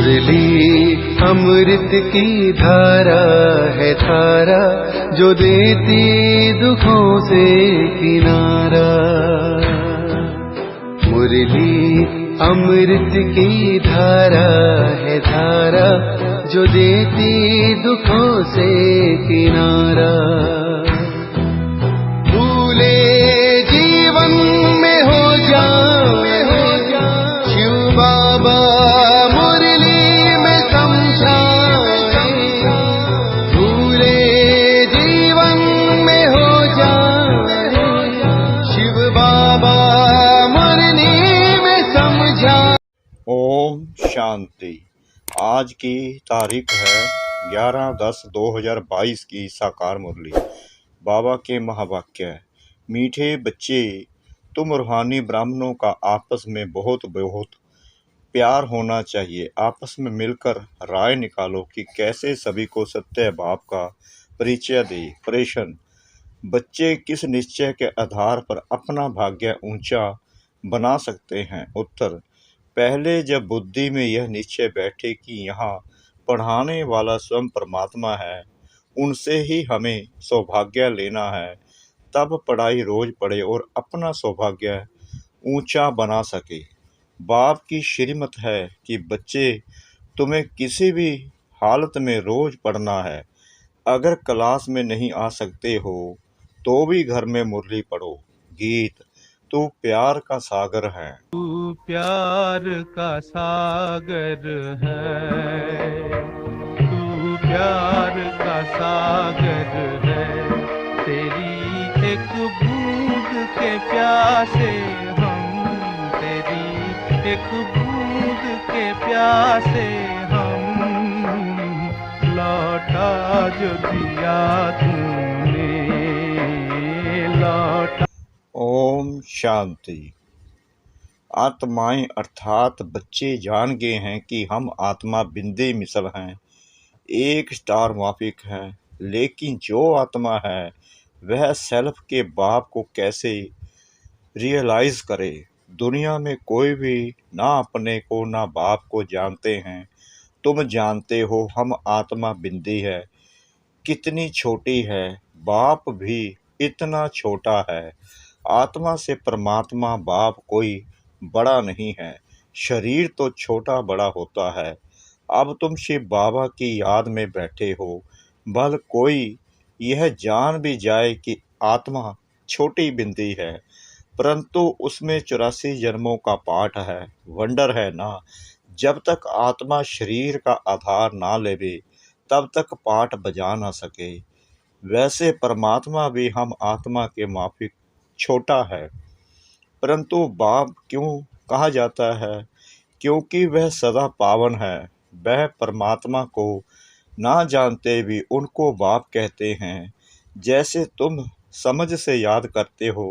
मुरली अमृत की धारा है धारा, जो देती दुखों से किनारा। मुरली अमृत की धारा है धारा, जो देती दुखों से किनारा। भूले जीवन में हो जाए शिव बाबा मुरली में समझाए। भूले जीवन में हो जाए शिव बाबा मुरली में समझाए। ओम शांति। आज की तारीख है 11/10/2022 की साकार मुरली। बाबा के महावाक्य। मीठे बच्चे, तुम रूहानी ब्राह्मणों का आपस में बहुत प्यार होना चाहिए। आपस में मिलकर राय निकालो कि कैसे सभी को सत्य भाव का परिचय दे। प्रश्न: बच्चे किस निश्चय के आधार पर अपना भाग्य ऊंचा बना सकते हैं? उत्तर: पहले जब बुद्धि में यह निश्चय बैठे कि यहाँ पढ़ाने वाला स्वयं परमात्मा है, उनसे ही हमें सौभाग्य लेना है, तब पढ़ाई रोज पढ़े और अपना सौभाग्य ऊंचा बना सके। बाप की श्रीमत है कि बच्चे, तुम्हें किसी भी हालत में रोज पढ़ना है। अगर क्लास में नहीं आ सकते हो तो भी घर में मुरली पढ़ो। गीत: तू प्यार का सागर है। तू प्यार का सागर है, तू प्यार का सागर है। तेरी एक बूंद के प्यासे हम, तेरी एक बूंद के प्यासे हम, लौटा जो दिया तूने, लौटा। ओम शांति। आत्माएं अर्थात बच्चे जान गए हैं कि हम आत्मा बिंदे मिसल हैं, एक स्टार माफिक है। लेकिन जो आत्मा है वह सेल्फ के बाप को कैसे रियलाइज करे? दुनिया में कोई भी ना अपने को ना बाप को जानते हैं। तुम जानते हो हम आत्मा बिंदी है, कितनी छोटी है। बाप भी इतना छोटा है। आत्मा से परमात्मा बाप कोई बड़ा नहीं है। शरीर तो छोटा बड़ा होता है। अब तुम शिव बाबा की याद में बैठे हो। भल कोई यह जान भी जाए कि आत्मा छोटी बिंदी है, परंतु उसमें 84 जन्मों का पाठ है। वंडर है ना। जब तक आत्मा शरीर का आधार ना लेवे तब तक पाठ बजा ना सके। वैसे परमात्मा भी हम आत्मा के माफिक छोटा है, परंतु बाप क्यों कहा जाता है? क्योंकि वह सदा पावन है। वह परमात्मा को ना जानते भी उनको बाप कहते हैं। जैसे तुम समझ से याद करते हो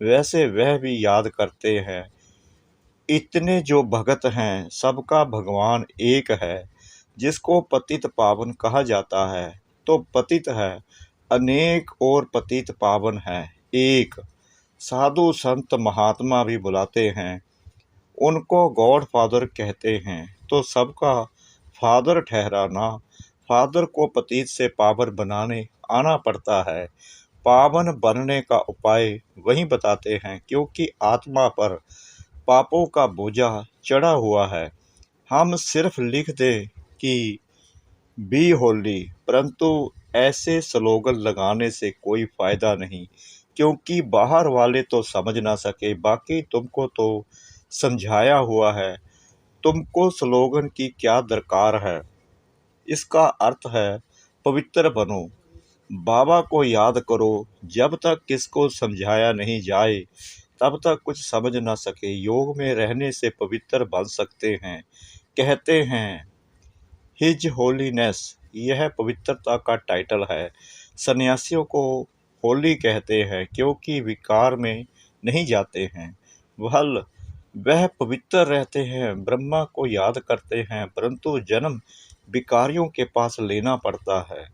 वैसे वह भी याद करते हैं। इतने जो भगत हैं सबका भगवान एक है। जिसको पतित पावन कहा जाता है तो पतित है अनेक और पतित पावन है एक। साधु संत महात्मा भी बुलाते हैं, उनको गॉड फादर कहते हैं। तो सबका फादर ठहरा ना। फादर को पतित से पावन बनाने आना पड़ता है। पावन बनने का उपाय वही बताते हैं, क्योंकि आत्मा पर पापों का बोझा चढ़ा हुआ है। हम सिर्फ लिख दें कि बी होली, परंतु ऐसे स्लोगन लगाने से कोई फायदा नहीं, क्योंकि बाहर वाले तो समझ ना सके, बाकी तुमको तो समझाया हुआ है। तुमको स्लोगन की क्या दरकार है? इसका अर्थ है पवित्र बनो, बाबा को याद करो। जब तक किसको समझाया नहीं जाए तब तक कुछ समझ ना सके। योग में रहने से पवित्र बन सकते हैं। कहते हैं हिज होलीनेस, यह पवित्रता का टाइटल है। सन्यासियों को होली कहते हैं क्योंकि विकार में नहीं जाते हैं। वह पवित्र रहते हैं, ब्रह्मा को याद करते हैं, परंतु जन्म विकारियों के पास लेना पड़ता है।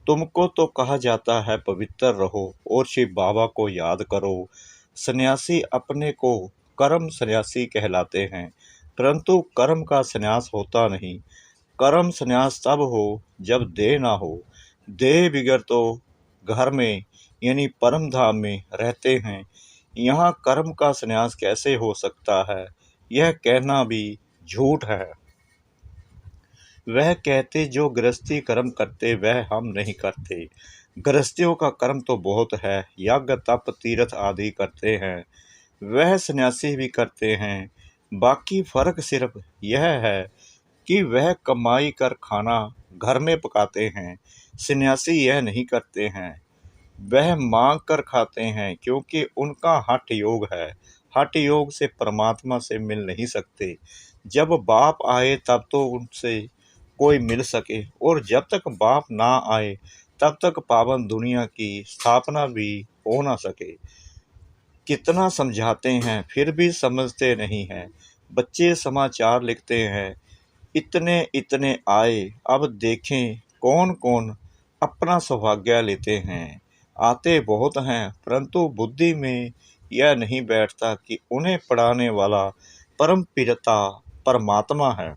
तुमको तो कहा जाता है पवित्र रहो और शिव बाबा को याद करो। सन्यासी अपने को कर्म सन्यासी कहलाते हैं। परंतु कर्म का संन्यास होता नहीं। कर्म संन्यास तब हो जब देह ना हो। देह बिगर तो घर में यानी परम धाम में रहते हैं, यहाँ कर्म का संन्यास कैसे हो सकता है? यह कहना भी झूठ है। वह कहते जो गृहस्थी कर्म करते वह हम नहीं करते। गृहस्थियों का कर्म तो बहुत है, यज्ञ तप तीर्थ आदि करते हैं, वह सन्यासी भी करते हैं। बाकी फर्क सिर्फ यह है कि वह कमाई कर खाना घर में पकाते हैं, सन्यासी यह नहीं करते हैं। वह मांग कर खाते हैं क्योंकि उनका हठ योग है। हठ योग से परमात्मा से मिल नहीं सकते। जब बाप आए तब तो उनसे कोई मिल सके, और जब तक बाप ना आए तब तक पावन दुनिया की स्थापना भी हो ना सके। कितना समझाते हैं फिर भी समझते नहीं हैं। बच्चे समाचार लिखते हैं, इतने इतने आए, अब देखें कौन कौन अपना सौभाग्य लेते हैं। आते बहुत हैं परंतु बुद्धि में यह नहीं बैठता कि उन्हें पढ़ाने वाला परम पिता परमात्मा है।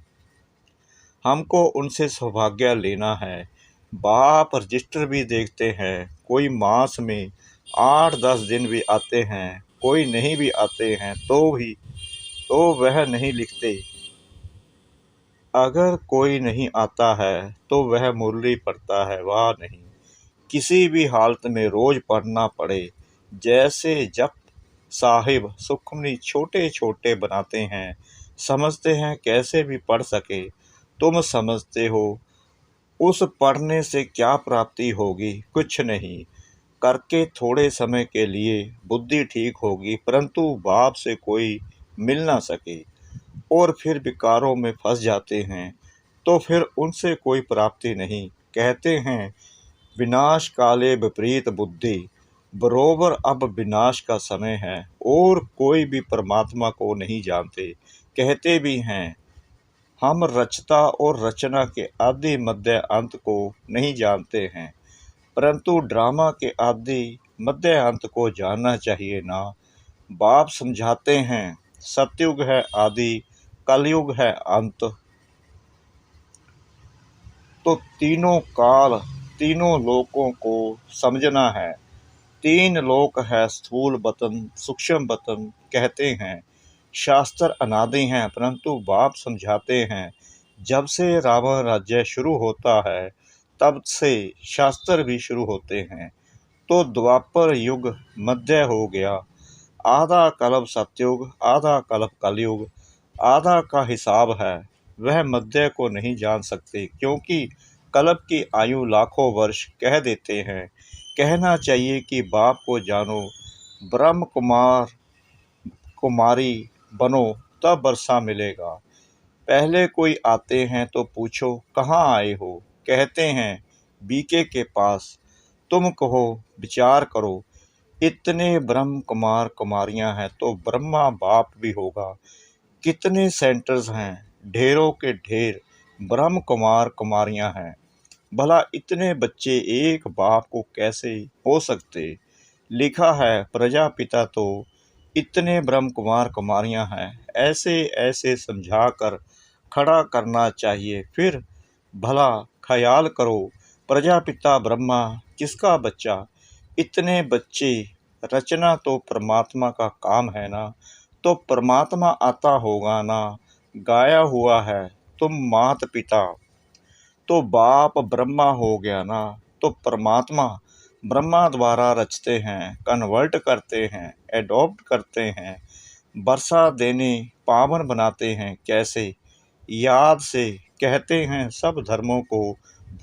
हमको उनसे सौभाग्य लेना है। बाप रजिस्टर भी देखते हैं, कोई मास में 8-10 दिन भी आते हैं, कोई नहीं भी आते हैं तो वह नहीं लिखते। अगर कोई नहीं आता है तो वह मुरली पढ़ता है, वह नहीं। किसी भी हालत में रोज पढ़ना पड़े। जैसे जप साहिब सुखमनी छोटे छोटे बनाते हैं, समझते हैं कैसे भी पढ़ सके। तुम समझते हो उस पढ़ने से क्या प्राप्ति होगी? कुछ नहीं। करके थोड़े समय के लिए बुद्धि ठीक होगी, परंतु बाप से कोई मिल ना सके और फिर विकारों में फंस जाते हैं, तो फिर उनसे कोई प्राप्ति नहीं। कहते हैं विनाश काले विपरीत बुद्धि, बरोबर अब विनाश का समय है और कोई भी परमात्मा को नहीं जानते। कहते भी हैं हम रचता और रचना के आदि मध्य अंत को नहीं जानते हैं, परंतु ड्रामा के आदि मध्य अंत को जानना चाहिए ना। बाप समझाते हैं सतयुग है आदि, कलयुग है अंत। तो तीनों काल तीनों लोकों को समझना है। 3 लोक है, स्थूल वतन सूक्ष्म वतन कहते हैं। शास्त्र अनादि हैं परंतु बाप समझाते हैं जब से रावण राज्य शुरू होता है तब से शास्त्र भी शुरू होते हैं। तो द्वापर युग मध्य हो गया, आधा कल्प सतयुग, आधा कल्प कलयुग, आधा का हिसाब है। वह मध्य को नहीं जान सकते क्योंकि कल्प की आयु लाखों वर्ष कह देते हैं। कहना चाहिए कि बाप को जानो, ब्रह्म कुमारी बनो, तब वर्षा मिलेगा। पहले कोई आते हैं तो पूछो कहाँ आए हो? कहते हैं बीके के पास। तुम कहो विचार करो, इतने ब्रह्म कुमार कुमारियां हैं तो ब्रह्मा बाप भी होगा। कितने सेंटर्स हैं, ढेरों के ढेर ब्रह्म कुमार कुमारियां हैं। भला इतने बच्चे एक बाप को कैसे हो सकते? लिखा है प्रजापिता तो इतने ब्रह्म कुमार कुमारियां हैं। ऐसे ऐसे समझा कर खड़ा करना चाहिए। फिर भला ख्याल करो, प्रजापिता ब्रह्मा किसका बच्चा? इतने बच्चे, रचना तो परमात्मा का काम है ना, तो परमात्मा आता होगा ना। गाया हुआ है तुम मात पिता, तो बाप ब्रह्मा हो गया ना। तो परमात्मा ब्रह्मा द्वारा रचते हैं, कन्वर्ट करते हैं, एडॉप्ट करते हैं, वर्षा देने पावन बनाते हैं। कैसे? याद से। कहते हैं सब धर्मों को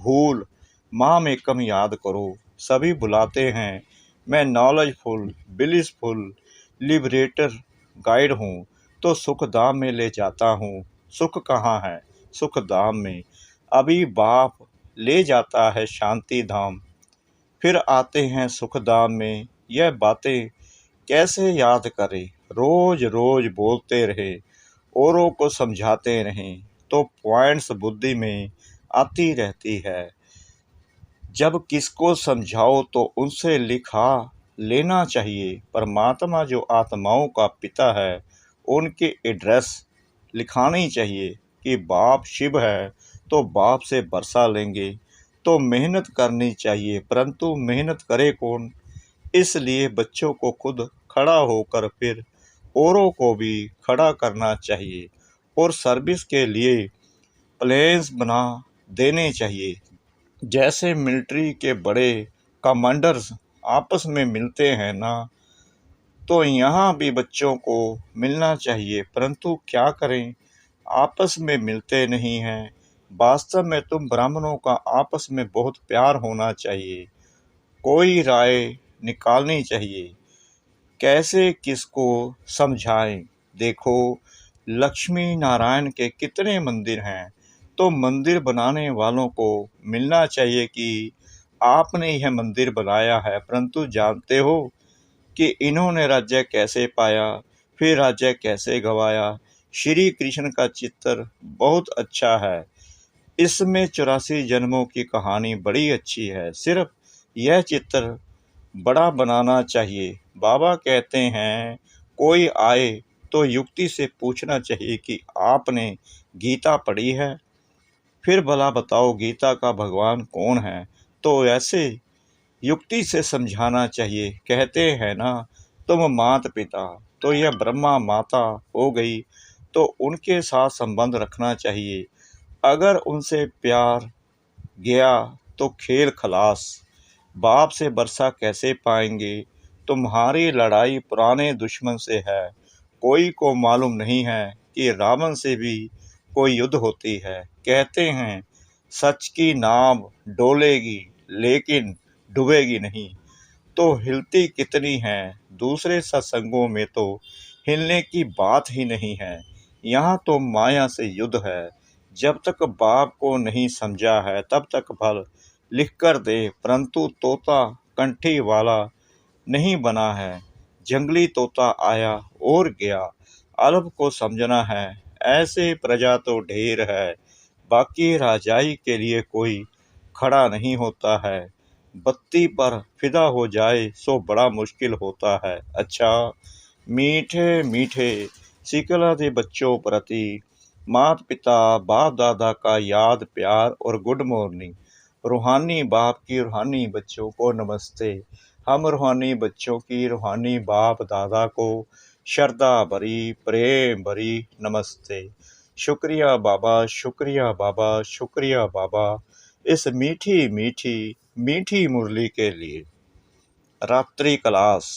भूल, माम एकम याद करो। सभी बुलाते हैं, मैं नॉलेजफुल ब्लिसफुल लिबरेटर गाइड हूँ, तो सुख धाम में ले जाता हूँ। सुख कहाँ है? सुख धाम में। अभी बाप ले जाता है शांति धाम, फिर आते हैं सुख धाम में। यह बातें कैसे याद करें? रोज रोज बोलते रहे, औरों को समझाते रहें तो पॉइंट्स बुद्धि में आती रहती है। जब किसको समझाओ तो उनसे लिखा लेना चाहिए। परमात्मा जो आत्माओं का पिता है, उनके एड्रेस लिखानी चाहिए कि बाप शिव है तो बाप से वर्षा लेंगे। तो मेहनत करनी चाहिए, परंतु मेहनत करे कौन? इसलिए बच्चों को खुद खड़ा होकर फिर औरों को भी खड़ा करना चाहिए और सर्विस के लिए प्लेन्स बना देने चाहिए। जैसे मिलिट्री के बड़े कमांडर्स आपस में मिलते हैं ना, तो यहाँ भी बच्चों को मिलना चाहिए, परंतु क्या करें, आपस में मिलते नहीं हैं। वास्तव में तुम ब्राह्मणों का आपस में बहुत प्यार होना चाहिए। कोई राय निकालनी चाहिए, कैसे किसको समझाएं। देखो, लक्ष्मी नारायण के कितने मंदिर हैं, तो मंदिर बनाने वालों को मिलना चाहिए कि आपने यह मंदिर बनाया है, परंतु जानते हो कि इन्होंने राज्य कैसे पाया, फिर राज्य कैसे गंवाया। श्री कृष्ण का चित्र बहुत अच्छा है, इसमें 84 जन्मों की कहानी बड़ी अच्छी है। सिर्फ यह चित्र बड़ा बनाना चाहिए। बाबा कहते हैं कोई आए तो युक्ति से पूछना चाहिए कि आपने गीता पढ़ी है, फिर भला बताओ गीता का भगवान कौन है, तो ऐसे युक्ति से समझाना चाहिए। कहते हैं ना, तुम माता पिता, तो यह ब्रह्मा माता हो गई, तो उनके साथ संबंध रखना चाहिए। अगर उनसे प्यार गया तो खेल खलास। बाप से वर्षा कैसे पाएंगे? तुम्हारी लड़ाई पुराने दुश्मन से है। कोई को मालूम नहीं है कि रावण से भी कोई युद्ध होती है। कहते हैं सच की नाव डोलेगी लेकिन डूबेगी नहीं, तो हिलती कितनी है। दूसरे सत्संगों में तो हिलने की बात ही नहीं है। यहाँ तो माया से युद्ध है। जब तक बाप को नहीं समझा है तब तक फल लिख कर दे, परंतु तोता कंठी वाला नहीं बना है। जंगली तोता आया और गया, अल्प को समझना है। ऐसे प्रजा तो ढेर है, बाकी राजाई के लिए कोई खड़ा नहीं होता है। बत्ती पर फिदा हो जाए सो बड़ा मुश्किल होता है। अच्छा, मीठे मीठे सिकलाते बच्चों प्रति माता पिता बाप दादा का याद प्यार और गुड मॉर्निंग। रूहानी बाप की रूहानी बच्चों को नमस्ते। हम रूहानी बच्चों की रूहानी बाप दादा को श्रद्धा भरी प्रेम भरी नमस्ते। शुक्रिया बाबा, शुक्रिया बाबा, शुक्रिया बाबा, इस मीठी मीठी मीठी मुरली के लिए। रात्रि क्लास।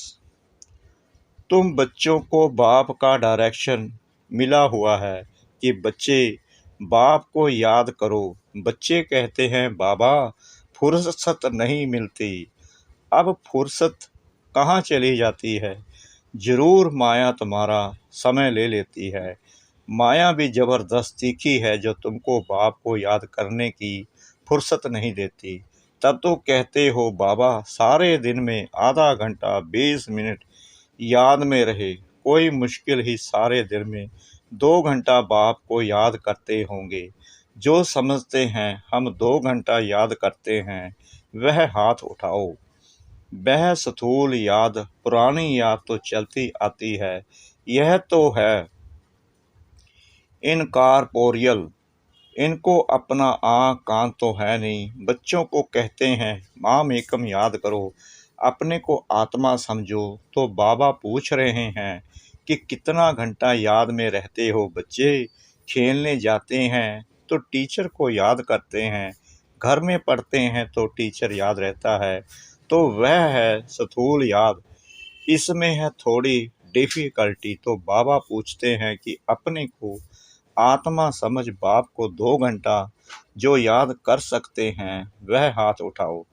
तुम बच्चों को बाप का डायरेक्शन मिला हुआ है कि बच्चे बाप को याद करो। बच्चे कहते हैं बाबा फुर्सत नहीं मिलती। अब फुर्सत कहाँ चली जाती है? जरूर माया तुम्हारा समय ले लेती है। माया भी जबरदस्त तीखी है जो तुमको बाप को याद करने की फुर्सत नहीं देती। तब तो कहते हो बाबा सारे दिन में आधा घंटा 20 मिनट याद में रहे। कोई मुश्किल ही सारे दिन में 2 घंटा बाप को याद करते होंगे। जो समझते हैं हम 2 घंटा याद करते हैं, वह हाथ उठाओ। वह स्थूल याद, पुरानी याद तो चलती आती है। यह तो है इनकॉर्पोरियल, इनको अपना आँख कान तो है नहीं। बच्चों को कहते हैं माम एकम याद करो, अपने को आत्मा समझो। तो बाबा पूछ रहे हैं कि कितना घंटा याद में रहते हो बच्चे? खेलने जाते हैं तो टीचर को याद करते हैं, घर में पढ़ते हैं तो टीचर याद रहता है। तो वह है स्थूल याद। इसमें है थोड़ी डिफ़िकल्टी। तो बाबा पूछते हैं कि अपने को आत्मा समझ बाप को 2 घंटा जो याद कर सकते हैं वह हाथ उठाओ।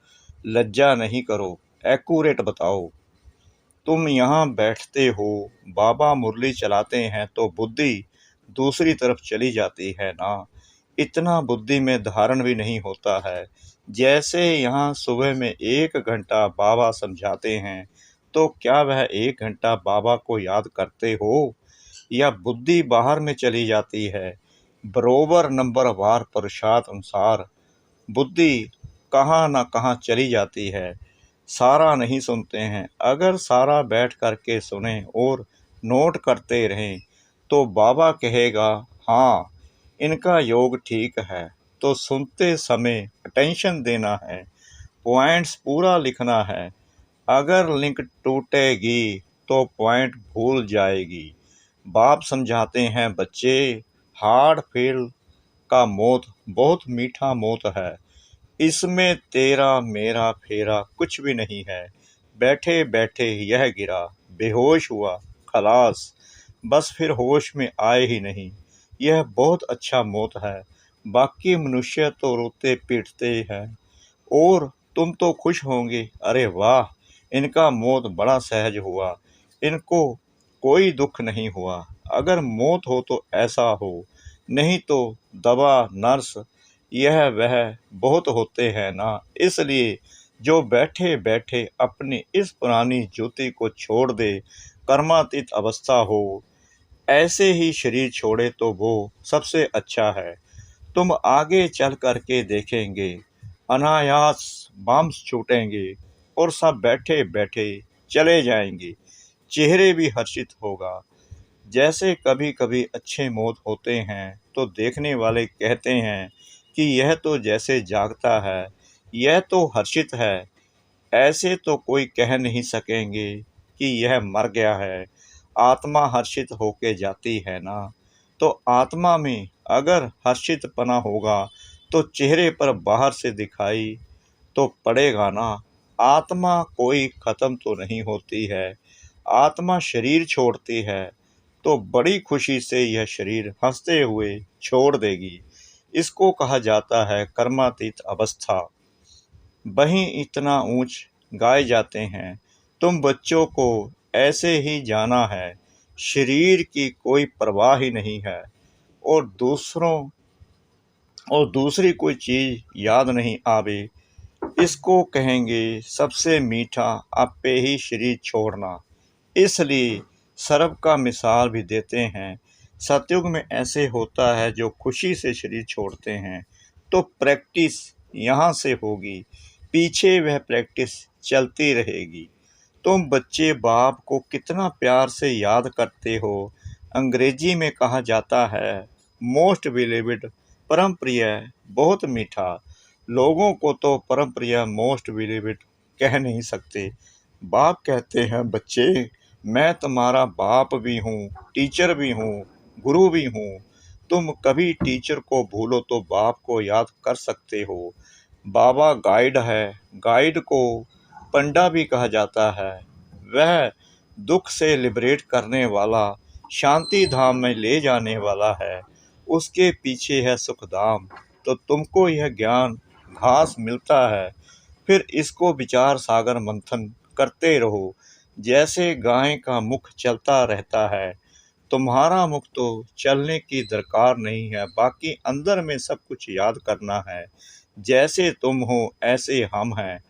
लज्जा नहीं करो, एक्यूरेट बताओ। तुम यहाँ बैठते हो, बाबा मुरली चलाते हैं तो बुद्धि दूसरी तरफ चली जाती है ना। इतना बुद्धि में धारण भी नहीं होता है। जैसे यहाँ सुबह में 1 घंटा बाबा समझाते हैं, तो क्या वह 1 घंटा बाबा को याद करते हो या बुद्धि बाहर में चली जाती है? बरोबर नंबर वार पुरुषार्थ अनुसार बुद्धि कहाँ न कहाँ चली जाती है। सारा नहीं सुनते हैं। अगर सारा बैठ करके सुने और नोट करते रहें तो बाबा कहेगा हाँ, इनका योग ठीक है, तो सुनते समय अटेंशन देना है, पॉइंट्स पूरा लिखना है। अगर लिंक टूटेगी तो पॉइंट भूल जाएगी। बाप समझाते हैं बच्चे, हार्ड फेल का मौत बहुत मीठा मौत है। इसमें तेरा मेरा फेरा कुछ भी नहीं है। बैठे बैठे यह गिरा, बेहोश हुआ, खलास, बस फिर होश में आए ही नहीं। यह बहुत अच्छा मौत है। बाकी मनुष्य तो रोते पीटते हैं और तुम तो खुश होंगे, अरे वाह, इनका मौत बड़ा सहज हुआ, इनको कोई दुख नहीं हुआ। अगर मौत हो तो ऐसा हो, नहीं तो दवा नर्स यह वह बहुत होते हैं ना। इसलिए जो बैठे बैठे अपनी इस पुरानी ज्योति को छोड़ दे, कर्मातीत अवस्था हो, ऐसे ही शरीर छोड़े तो वो सबसे अच्छा है। तुम आगे चल करके देखेंगे, अनायास बम्स छूटेंगे और सब बैठे बैठे चले जाएंगे। चेहरे भी हर्षित होगा। जैसे कभी कभी अच्छे मौत होते हैं तो देखने वाले कहते हैं कि यह तो जैसे जागता है, यह तो हर्षित है। ऐसे तो कोई कह नहीं सकेंगे कि यह मर गया है। आत्मा हर्षित होके जाती है ना, तो आत्मा में अगर हर्षितपना होगा तो चेहरे पर बाहर से दिखाई तो पड़ेगा ना। आत्मा कोई खत्म तो नहीं होती है। आत्मा शरीर छोड़ती है तो बड़ी खुशी से यह शरीर हंसते हुए छोड़ देगी। इसको कहा जाता है कर्मातीत अवस्था। वहीं इतना ऊंच गाए जाते हैं, तुम बच्चों को ऐसे ही जाना है, शरीर की कोई परवाह ही नहीं है और दूसरी कोई चीज याद नहीं आवे। इसको कहेंगे सबसे मीठा आपे ही शरीर छोड़ना। इसलिए सर्प का मिसाल भी देते हैं। सतयुग में ऐसे होता है जो खुशी से शरीर छोड़ते हैं, तो प्रैक्टिस यहाँ से होगी, पीछे वह प्रैक्टिस चलती रहेगी। तुम बच्चे बाप को कितना प्यार से याद करते हो। अंग्रेजी में कहा जाता है मोस्ट बिलीव्ड, परम प्रिय, बहुत मीठा। लोगों को तो परम प्रिय मोस्ट बिलीव्ड कह नहीं सकते। बाप कहते हैं बच्चे, मैं तुम्हारा बाप भी हूँ, टीचर भी हूँ, गुरु भी हूँ। तुम कभी टीचर को भूलो तो बाप को याद कर सकते हो। बाबा गाइड है, गाइड को पंडा भी कहा जाता है। वह दुख से लिबरेट करने वाला, शांति धाम में ले जाने वाला है। उसके पीछे है सुखधाम। तो तुमको यह ज्ञान घास मिलता है, फिर इसको विचार सागर मंथन करते रहो। जैसे गाय का मुख चलता रहता है, तुम्हारा मुख तो चलने की दरकार नहीं है, बाकी अंदर में सब कुछ याद करना है। जैसे तुम हो ऐसे हम हैं।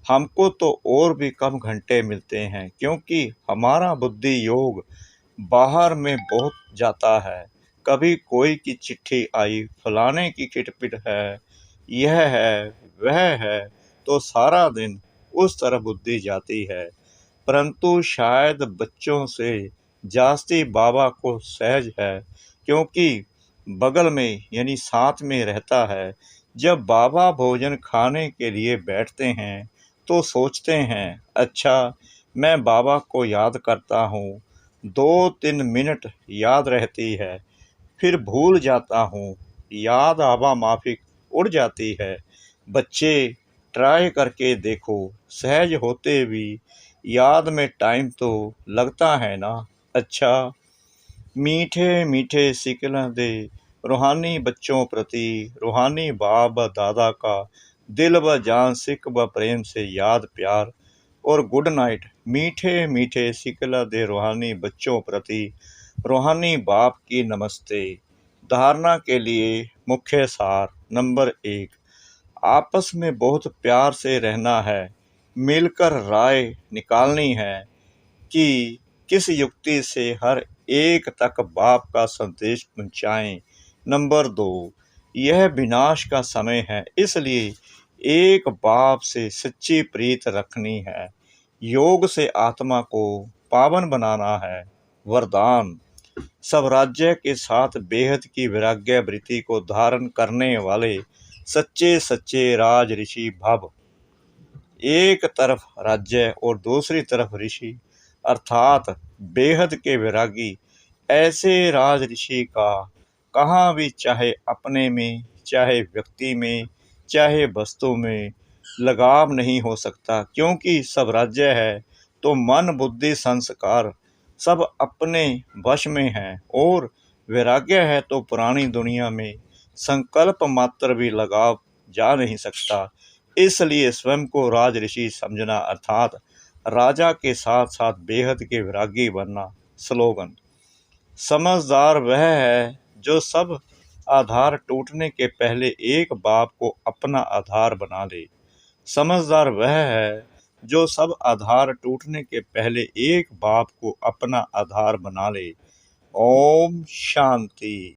हमको तो और भी कम घंटे मिलते हैं, क्योंकि हमारा बुद्धि योग बाहर में बहुत जाता है। कभी कोई की चिट्ठी आई, फलाने की किटपिट है, यह है, वह है, तो सारा दिन उस तरफ बुद्धि जाती है। परंतु शायद बच्चों से जास्ती बाबा को सहज है, क्योंकि बगल में यानी साथ में रहता है। जब बाबा भोजन खाने के लिए बैठते हैं तो सोचते हैं, अच्छा मैं बाबा को याद करता हूँ, 2-3 मिनट याद रहती है, फिर भूल जाता हूँ, याद आवा माफिक उड़ जाती है। बच्चे ट्राई करके देखो, सहज होते भी याद में टाइम तो लगता है ना। अच्छा, मीठे मीठे सिकल दे रूहानी बच्चों प्रति, रूहानी बाप दादा का दिल व जान सिक व प्रेम से याद प्यार और गुड नाइट। मीठे मीठे सिकल दे रूहानी बच्चों प्रति, रूहानी बाप की नमस्ते। धारणा के लिए मुख्य सार नंबर 1, आपस में बहुत प्यार से रहना है, मिलकर राय निकालनी है कि किस युक्ति से हर एक तक बाप का संदेश पहुंचाएं। नंबर 2, यह विनाश का समय है, इसलिए एक बाप से सच्ची प्रीत रखनी है। योग से आत्मा को पावन बनाना है। वरदान, सब राज्य के साथ बेहद की वैराग्य वृत्ति को धारण करने वाले सच्चे सच्चे राज ऋषि भव। एक तरफ राज्य और दूसरी तरफ ऋषि अर्थात बेहद के वैरागी। ऐसे राज ऋषि का कहाँ भी चाहे अपने में, चाहे व्यक्ति में, चाहे वस्तु में लगाव नहीं हो सकता, क्योंकि सब राज्य है तो मन बुद्धि संस्कार सब अपने वश में है, और वैराग्य है तो पुरानी दुनिया में संकल्प मात्र भी लगाव जा नहीं सकता। इसलिए स्वयं को राज ऋषि समझना अर्थात राजा के साथ साथ बेहद के वैरागी बनना। स्लोगन: समझदार वह है जो सब आधार टूटने के पहले एक बाप को अपना आधार बना ले। समझदार वह है जो सब आधार टूटने के पहले एक बाप को अपना आधार बना ले। ओम शांति।